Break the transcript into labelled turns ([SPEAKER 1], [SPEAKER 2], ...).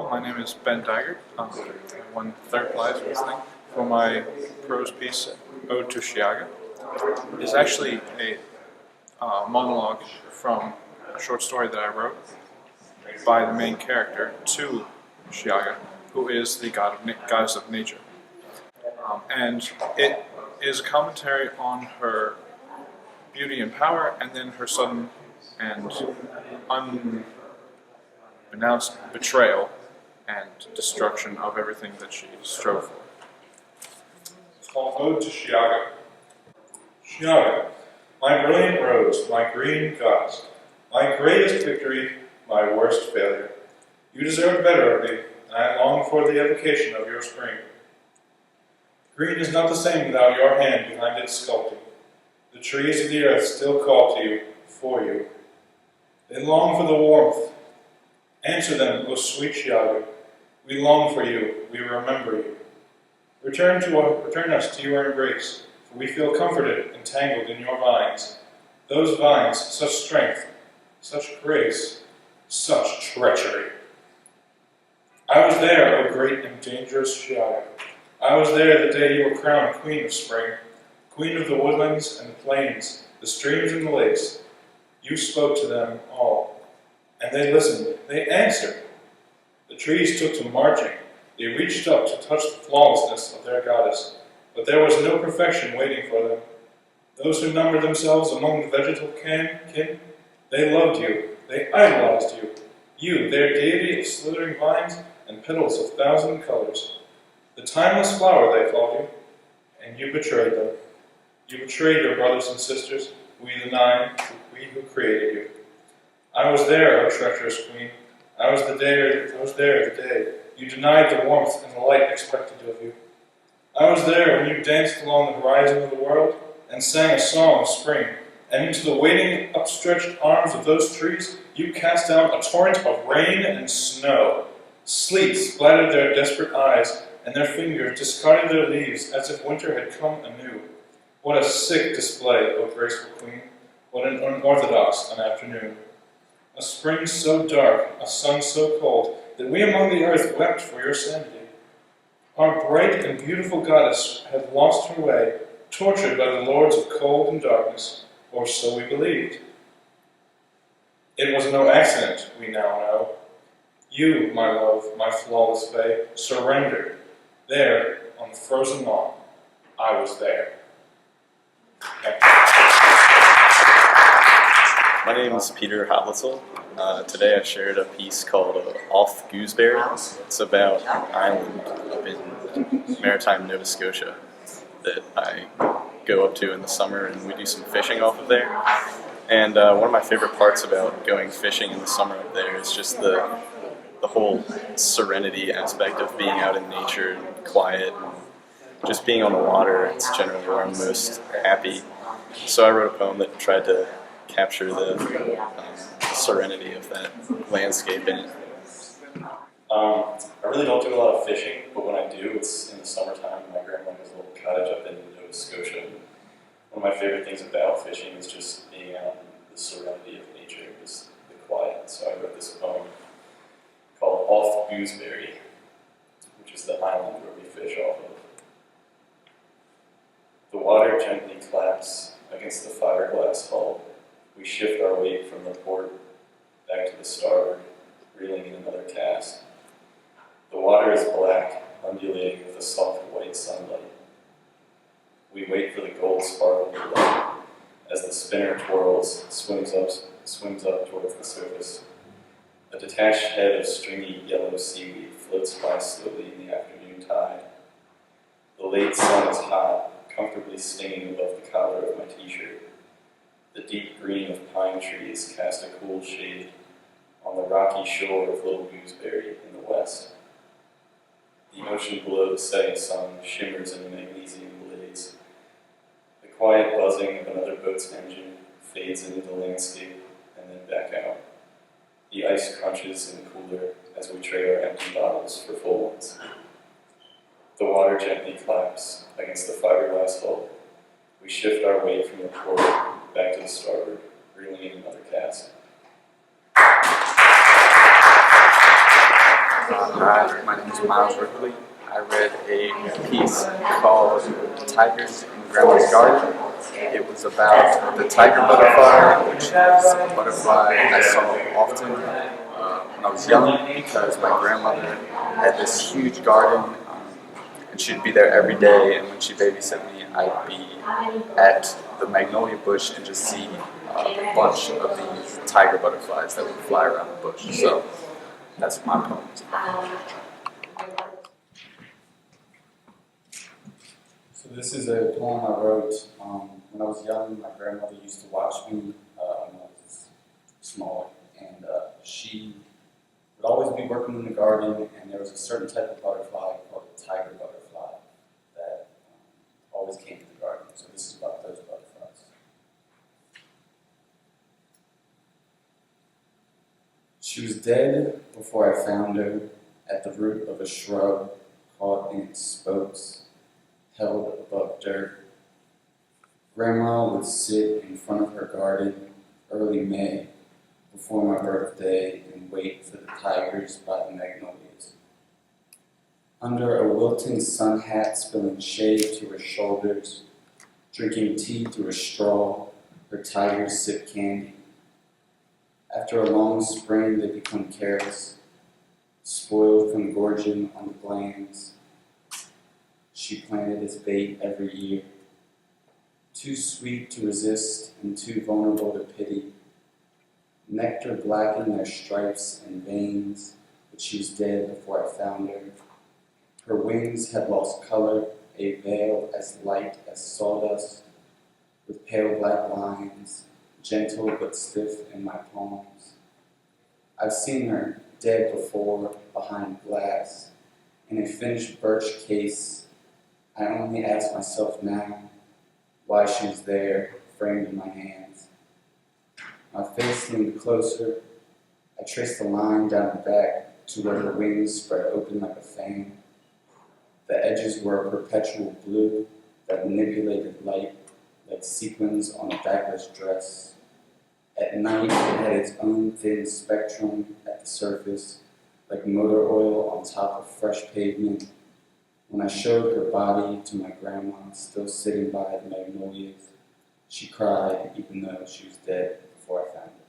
[SPEAKER 1] my name is Ben Dygert. I won third prize for this thing for my prose piece, Ode to Shaga. It's actually a monologue from a short story that I wrote by the main character to Shaga, who is the goddess of nature. And it is a commentary on her beauty and power, and then her sudden and unannounced betrayal and destruction of everything that she strove for.
[SPEAKER 2] It's called Ode to Shaga. Shaga, my brilliant rose, my green goddess, my greatest victory, my worst failure. You deserve better of me, and I long for the evocation of your spring. Green is not the same without your hand behind its sculpting. The trees of the earth still call to you, for you. They long for the warmth. Answer them, O sweet Shaga. We long for you, we remember you. Return us to your embrace, for we feel comforted, entangled in your vines. Those vines, such strength, such grace, such treachery. I was there, O great and dangerous Shaga. I was there the day you were crowned Queen of Spring, Queen of the woodlands and the plains, the streams and the lakes. You spoke to them all, and they listened, they answered. The trees took to marching. They reached up to touch the flawlessness of their goddess, but there was no perfection waiting for them. Those who numbered themselves among the vegetal kin, they loved you, they idolized you. You, their deity of slithering vines and petals of thousand colors. The timeless flower, they called you, and you betrayed them. You betrayed your brothers and sisters, we the nine, we who created you. I was there, O treacherous queen. I was there the day you denied the warmth and the light expected of you. I was there when you danced along the horizon of the world and sang a song of spring, and into the waiting, upstretched arms of those trees you cast down a torrent of rain and snow. Sleet splattered their desperate eyes, and their fingers discarded their leaves as if winter had come anew. What a sick display, O graceful queen! What an unorthodox an afternoon! A spring so dark, a sun so cold, that we among the earth wept for your sanity. Our bright and beautiful goddess had lost her way, tortured by the lords of cold and darkness, or so we believed. It was no accident, we now know. You, my love, my flawless fae, surrendered. There, on the frozen lawn, I was there.
[SPEAKER 3] My name is Peter Hotlitzel. Today I shared a piece called Off Gooseberry. It's about an island up in maritime Nova Scotia that I go up to in the summer, and we do some fishing off of there. And one of my favorite parts about going fishing in the summer up there is just the whole serenity aspect of being out in nature and quiet and just being on the water. It's generally where I'm most happy. So I wrote a poem that tried to capture the serenity of that landscape in it.
[SPEAKER 4] I really don't do a lot of fishing, but when I do, it's in the summertime. My grandma has a little cottage up in Nova Scotia. One of my favorite things about fishing is just being out in the serenity of nature, just the quiet. So I wrote this poem called Off Gooseberry, which is the island where we fish off of. The water gently claps against the fiberglass hull. We shift our weight from the port back to the starboard, reeling in another cast. The water is black, undulating with a soft white sunlight. We wait for the gold sparkle below as the spinner twirls, swims up towards the surface. A detached head of stringy yellow seaweed floats by slowly in the afternoon tide. The late sun is hot, comfortably stinging above the collar of my t-shirt. The deep green of pine trees cast a cool shade on the rocky shore of Little Gooseberry in the west. The ocean below the setting sun shimmers in a magnesium blaze. The quiet buzzing of another boat's engine fades into the landscape and then back out. The ice crunches in the cooler as we trade our empty bottles for full ones. The water gently claps against the fiberglass hull. We shift our weight from the port back to the starboard, reeling in another cast.
[SPEAKER 5] Hi, my name is Miles Ripley. I read a piece called Tigers in Grandma's Garden. It was about the tiger butterfly, which is a butterfly I saw often when I was young because my grandmother had this huge garden and she'd be there every day, and when she babysat me, I'd be at the magnolia bush and just see a bunch of these tiger butterflies that would fly around the bush. So that's what my poem is about.
[SPEAKER 6] So this is a poem I wrote when I was young. My grandmother used to watch me when I was small, and she would always be working in the garden, and there was a certain type of butterfly called a tiger butterfly that always came to the garden. So this is about those butterflies. She was dead before I found her at the root of a shrub caught in its spokes, held above dirt. Grandma would sit in front of her garden early May before my birthday and wait for the tigers by the magnolias. Under a wilting sun hat spilling shade to her shoulders, drinking tea through a straw, her tigers sip candy. After a long spring, they become careless, spoiled from gorging on the glands she planted as bait every year. Too sweet to resist and too vulnerable to pity. Nectar blackened their stripes and veins, but she was dead before I found her. Her wings had lost color, a veil as light as sawdust, with pale black lines, gentle but stiff in my palms. I've seen her dead before behind glass, in a finished birch case. I only ask myself now why she was there, framed in my hands. My face leaned closer. I traced the line down her back to where her wings spread open like a fan. The edges were a perpetual blue that manipulated light like sequins on a backless dress. At night, it had its own thin spectrum at the surface, like motor oil on top of fresh pavement. When I showed her body to my grandma, still sitting by the magnolias, she cried even though she was dead before I found her.